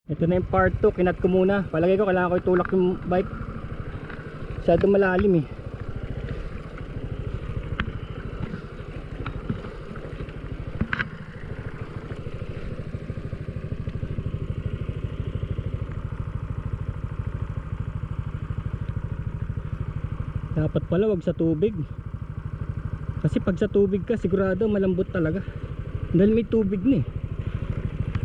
Ito na yung part 2, kinat ko muna. Palagay ko kailangan ko itulak yung bike. Masyado malalim eh. Dapat pala wag sa tubig. Kasi pag sa tubig ka sigurado malambot talaga. Dahil may tubig na eh.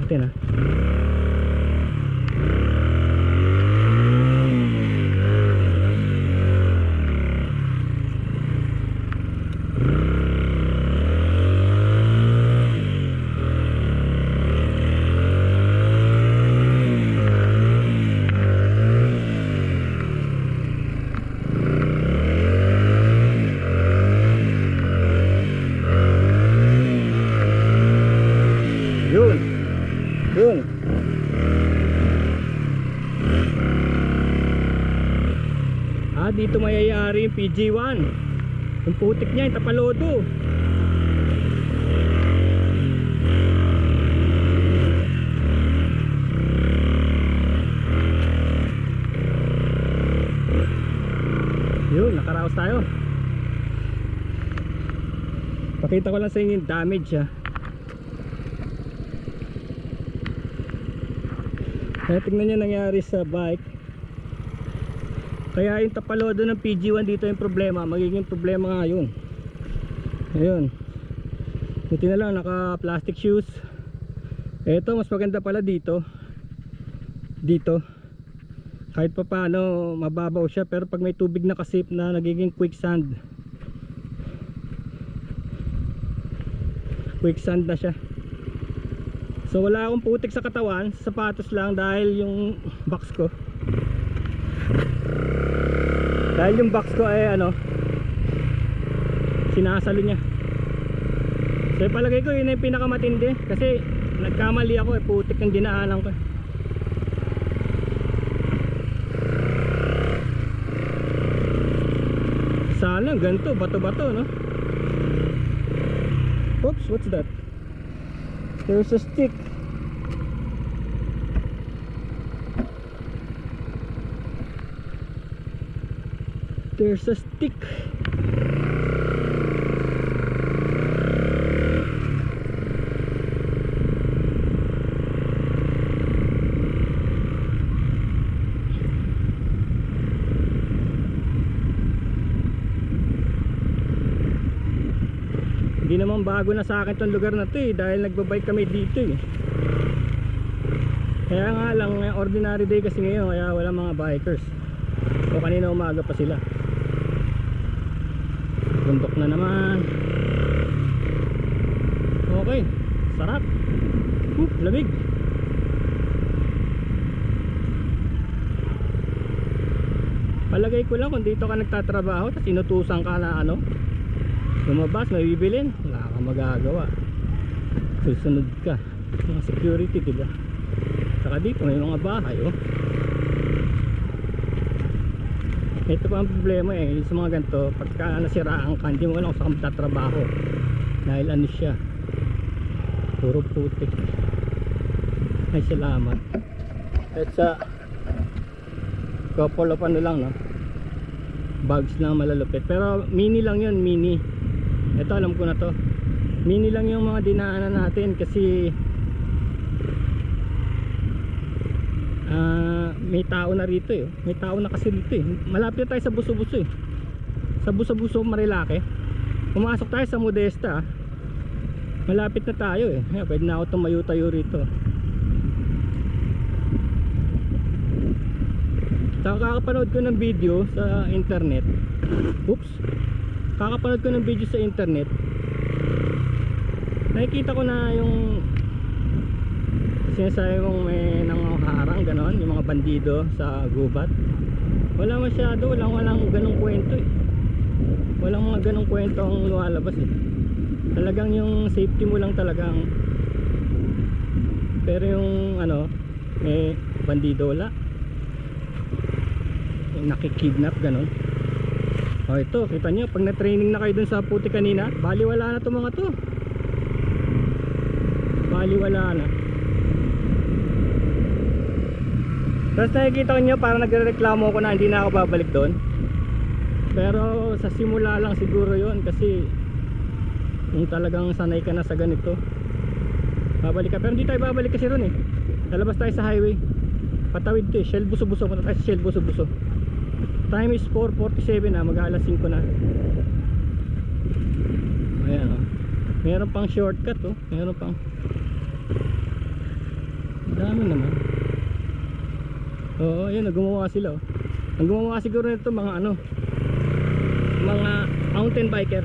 Ito na. Yun. Dito mayayari yung PG1. Yung putik niya, yung tapalodo. Yun, nakaraos tayo. Pakita ko lang sa inyo yung damage ha. Kaya tignan nyo nangyari sa bike. Kaya yung tapalodo ng PG1 dito yung problema. Magiging problema nga yun. Ayun. Buti na lang naka plastic shoes. Eto mas maganda pala dito. Dito kahit pa paano mababaw siya. Pero pag may tubig na kasip na nagiging quicksand. Quicksand na siya. So wala akong putik sa katawan, sapatos lang dahil yung box ko. Dahil yung box ko ay ano, sinasalo niya. So palagay ko yun yung pinakamatindi kasi nagkamali ako putik ang dinaanan ko. Sana ganito, bato-bato no. Oops, what's that? There's a stick. There's a stick. Hindi naman bago na sa akin tong lugar na to eh, dahil nagbabike kami dito eh. Kaya nga lang ordinary day kasi ngayon, kaya wala mga bikers. O kanina umaga pa sila. Bundok na naman. Okay, sarap. Lamig. Palagay ko lang kung dito ka nagtatrabaho tapos inutusan ka na ano, lumabas, may bibilin, wala kang magagawa. Susunod ka. Mga security, diba? Saka dito may mga bahay, oh. Ito pa ang problema eh, sa mga ganito, pagka nasiraan ka, hindi mo alam kung saan magtatrabaho. Dahil ano siya, puro putik. Ay, salamat. It's a couple of ano lang, no? Bags lang malalupit. Pero mini lang yun, mini. Ito alam ko na to. Mini lang yung mga dinaanan natin kasi may tao na rito eh. May tao na kasi rito eh. Malapit tayo sa Buso-Buso eh. Sa Buso-Buso Marilake. Pumasok tayo sa Modesta. Malapit na tayo eh. Pwede na ako tumayo-tayo rito. Kakapanood ko ng video sa internet. Oops. Kakapanood ko ng video sa internet. Nakikita ko na yung sinasabi mong may nanghaharang ganon, yung mga bandido sa gubat. Wala masyado, walang ganong kwento eh. Walang mga ganong kwento ang lumalabas eh. Talagang yung safety mo lang talagang. Pero yung ano, may bandido wala. Nakikidnap ganon. O ito, kita nyo, pag na-training na kayo dun sa puti kanina, baliwala na to mga to. Baliwala na. Tapos nakikita ko nyo parang nagrereklamo ko na hindi na ako babalik doon. Pero sa simula lang siguro yon, kasi kung talagang sanay ka na sa ganito, babalik ka. Pero hindi tayo babalik kasi ron eh. Lalabas tayo sa highway, patawid to eh. Shell Buso-Buso, punta tayo sa Shell Buso-Buso. Time is 4:47 na, mag-alas 5 na. Ayan oh. Meron pang shortcut oh. Meron pang dami naman. Oo, ayun, gumawa sila oh. Ang gumawa siguro nito mga ano, mga mountain biker.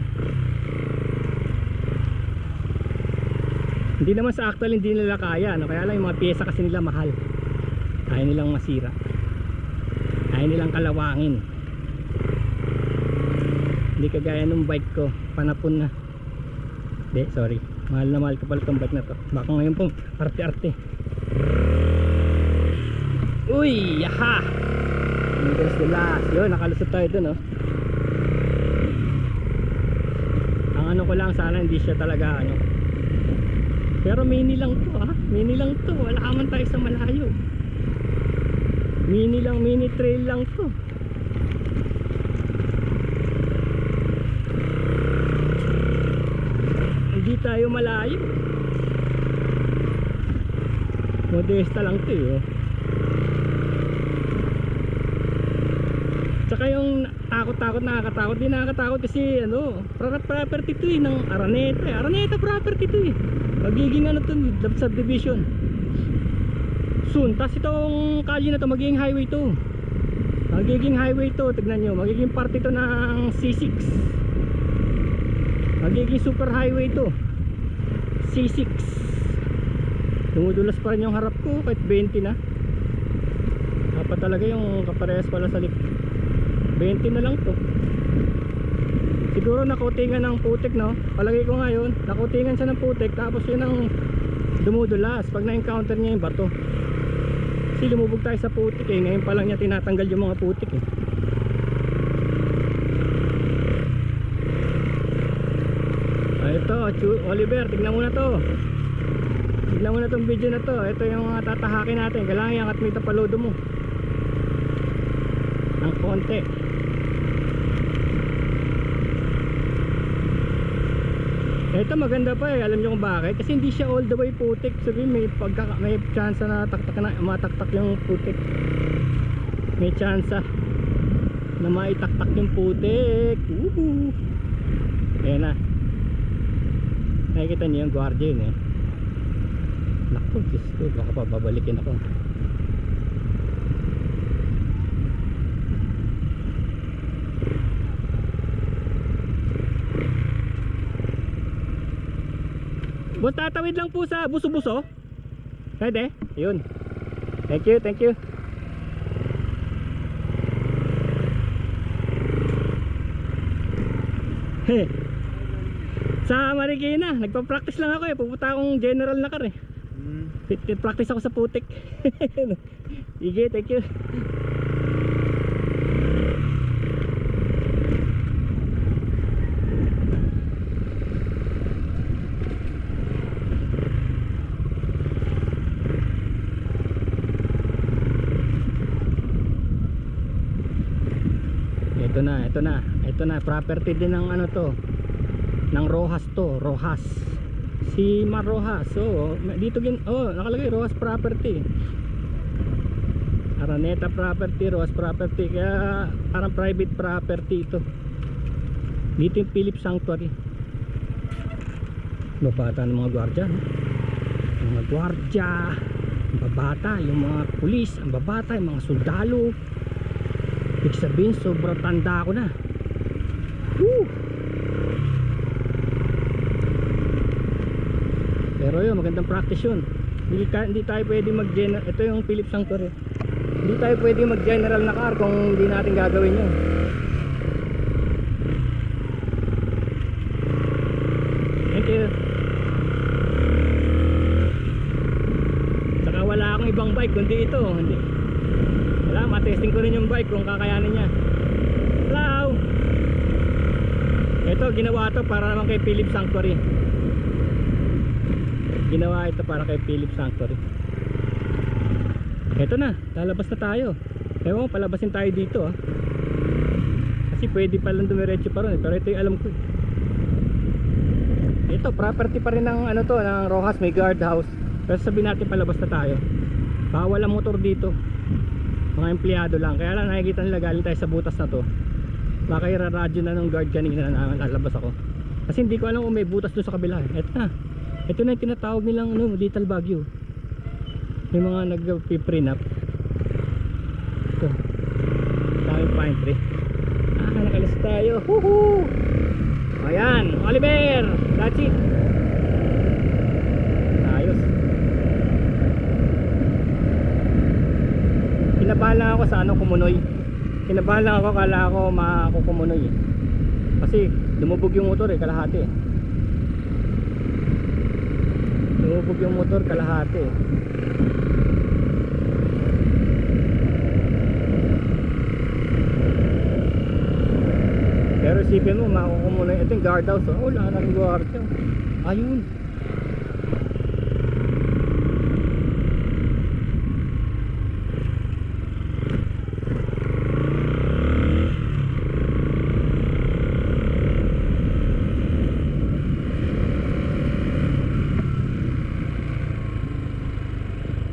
Hindi naman sa actual hindi nila kaya no? Kaya lang yung mga pyesa kasi nila mahal. Ayaw nilang masira, ayaw nilang kalawangin. Hindi kagaya ng bike ko, panapon na. Hindi, sorry, mahal na mahal ko pala itong bike na to. Baka ngayon po arte-arte. Uy, yaha! There's the last. Yun, nakalusot tayo dun oh. Ang ano ko lang, sana hindi siya talaga ano. Pero mini lang to ah. Mini lang to, wala man tayo sa malayo. Mini lang, mini trail lang to. Hindi tayo malayo. Modesta lang to eh oh. Tsaka yung takot-takot, nakakatakot. Di nakakatakot kasi ano, property to eh, ng Araneta. Araneta property to eh. Magiging ano to, subdivision soon. Tapos itong kalye na to magiging highway to. Magiging highway to, tignan nyo. Magiging part ito ng C6. Magiging super highway to, C6. Dumudulas pa rin yung harap ko kahit 20 na. Dapat talaga yung kaparehas pala sa lip. 20 na lang to. Siguro nakutingan ng putik no. Palagay ko ngayon nakutingan siya ng putik, tapos yun ang dumudulas pag na-encounter niya yung bato. Kasi lumubog tayo sa putik eh. Ngayon pa lang niya tinatanggal yung mga putik eh. Ito, Oliver, tignan mo na to. Tignan mo na tong video na to. Ito yung mga tatahakin natin. Kailangan iangat mo yung tapalodo mo ng konti. Ito maganda pa eh. Alam nyo kung bakit? Kasi hindi siya all the way putik. Sabihin may chance na mataktak yung putik. May chance na maitaktak yung putik. Ayan na. Nakikita niyo yung gwardiya yun eh. Naku, Diyos ko, baka pa babalikin ako. Boss, tatawid lang po sa Buso-Buso. Pwede? Yun. Thank you, thank you. Heh. Sa Marikina, nagpa-practice lang ako eh. Pupunta akong general na car eh. Practice ako sa putik. Sige, thank you. Ito na, property din ng ano to, ng Rojas to, Rojas. Si Mar Rojas. So, dito nakalagay Rojas property. Araneta property, Rojas property. Kaya parang private property ito. Dito yung Philip Sanctuary. Babata ng mga gwardiya, no? Mga gwardiya, ang babata, yung mga pulis, ang babata, yung mga sundalo. Ibig sabihin, sobrang tanda ko na. Woo! Pero yun, magandang practice yun. Hindi tayo pwede mag-general. Ito yung Philip Sanctuary. Hindi tayo pwede mag-general na car kung hindi natin gagawin yun. Thank you. Saka wala akong ibang bike kundi ito. Wala, matesting ko rin yung bike kung kakayanin niya. Hello! Ito, ginawa ito para naman kay Philip Sanctuary. Ginawa ito para kay Philip Sanctuary. Eto na, lalabas na tayo. Ewan ko, palabasin tayo dito ah. Kasi pwede palang dumiretso pa ron eh. Pero ito yung alam ko eh. Ito, property pa rin ng ano to, ng Rojas, may guard house. Pero sabihin natin palabas na tayo. Bawal ang motor dito. Mga empleyado lang. Kaya lang nakikita nila galing tayo sa butas na to. Baka iraradyo na ng guard kanina na lalabas ako. Kasi hindi ko alam kung may butas doon sa kabila. Ito na. Ito na yung tinatawag nilang ano, Little Baguio. May mga nag-pre-up. Ito. Daming pine tree. Nakalis tayo. Woohoo! Ayan, Oliver! That's it! Ayos. Kinabahan lang ako sa ano, Kumunoy. Kinabahan lang ako, kala ako makukumunoy eh. Kasi lumubog yung motor eh, kalahati eh. Lumubog yung motor, kalahati eh. Pero isipin mo, makukumunoy. Ito yung guard house oh. Wala na rin guard house. Ayun.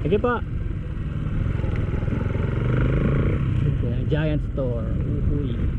Sige pa. Giant store. Uhuy.